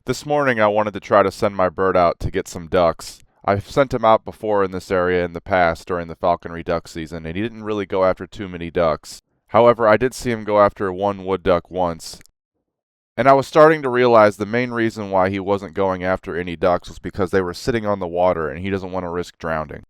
This morning I wanted to try to send my bird out to get some ducks. I've sent him out before in this area in the past during the falconry duck season, and he didn't really go after too many ducks. However, I did see him go after one wood duck once, and I was starting to realize the main reason why he wasn't going after any ducks was because they were sitting on the water and he doesn't want to risk drowning.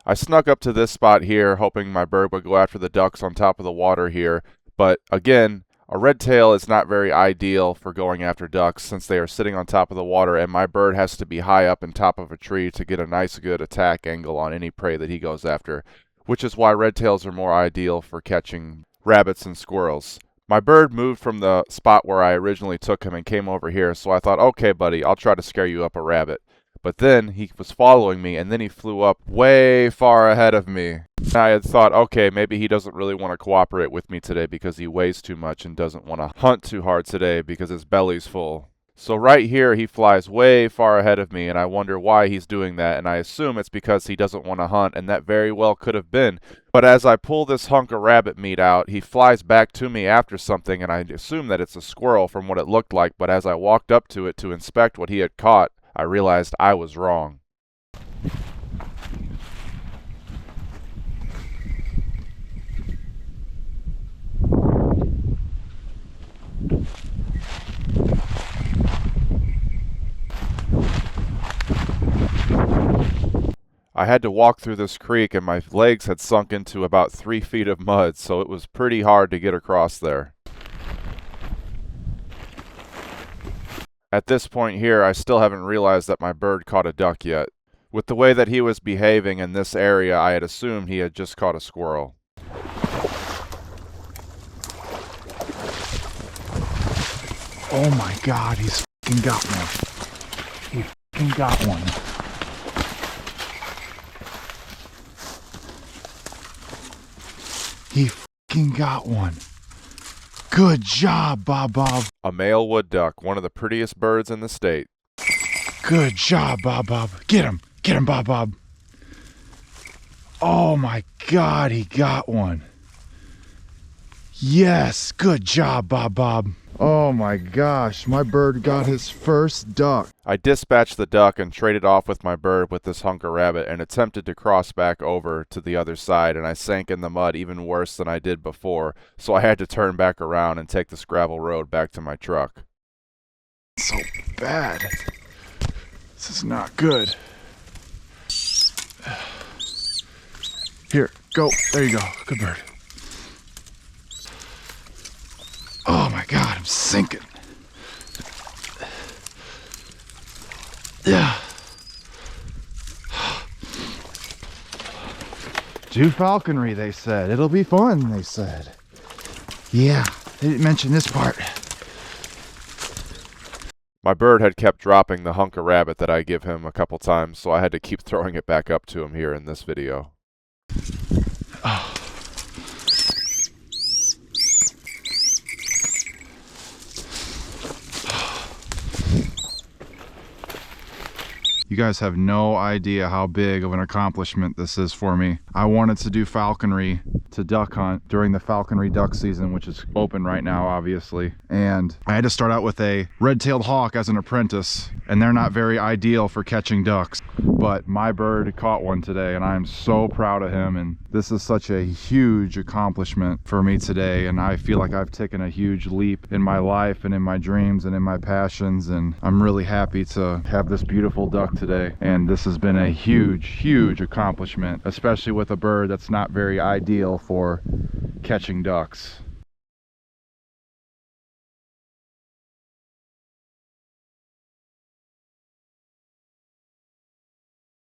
I snuck up to this spot here, hoping my bird would go after the ducks on top of the water here, but again, a red tail is not very ideal for going after ducks since they are sitting on top of the water and my bird has to be high up in top of a tree to get a nice good attack angle on any prey that he goes after, which is why red tails are more ideal for catching rabbits and squirrels. My bird moved from the spot where I originally took him and came over here, so I thought, okay buddy, I'll try to scare you up a rabbit. But then he was following me, and then he flew up way far ahead of me. I had thought, okay, maybe he doesn't really want to cooperate with me today because he weighs too much and doesn't want to hunt too hard today because his belly's full. So right here, he flies way far ahead of me, and I wonder why he's doing that, and I assume it's because he doesn't want to hunt, and that very well could have been. But as I pull this hunk of rabbit meat out, he flies back to me after something, and I assume that it's a squirrel from what it looked like, but as I walked up to it to inspect what he had caught, I realized I was wrong. I had to walk through this creek and my legs had sunk into about 3 feet of mud, so it was pretty hard to get across there. At this point here, I still haven't realized that my bird caught a duck yet. With the way that he was behaving in this area, I had assumed he had just caught a squirrel. Oh my God, he's fucking got one. He fucking got one. He fucking got one. Good job, Bob Bob. A male wood duck, one of the prettiest birds in the state. Good job, Bob Bob. Get him, Bob Bob. Oh my God, he got one. Yes, good job, Bob Bob. Oh my gosh, my bird got his first duck. I dispatched the duck and traded off with my bird with this hunk of rabbit and attempted to cross back over to the other side, and I sank in the mud even worse than I did before, so I had to turn back around and take this gravel road back to my truck. So bad. This is not good. Here, go. There you go. Good bird. Oh my God, I'm sinking. Yeah. Do falconry, they said. It'll be fun, they said. Yeah, they didn't mention this part. My bird had kept dropping the hunk of rabbit that I give him a couple times, so I had to keep throwing it back up to him here in this video. Oh. You guys have no idea how big of an accomplishment this is for me. I wanted to do falconry to duck hunt during the falconry duck season, which is open right now, obviously. And I had to start out with a red-tailed hawk as an apprentice, and they're not very ideal for catching ducks. But my bird caught one today, and I'm so proud of him. And this is such a huge accomplishment for me today. And I feel like I've taken a huge leap in my life and in my dreams and in my passions. And I'm really happy to have this beautiful duck today. And this has been a huge, huge accomplishment, especially with a bird that's not very ideal for catching ducks.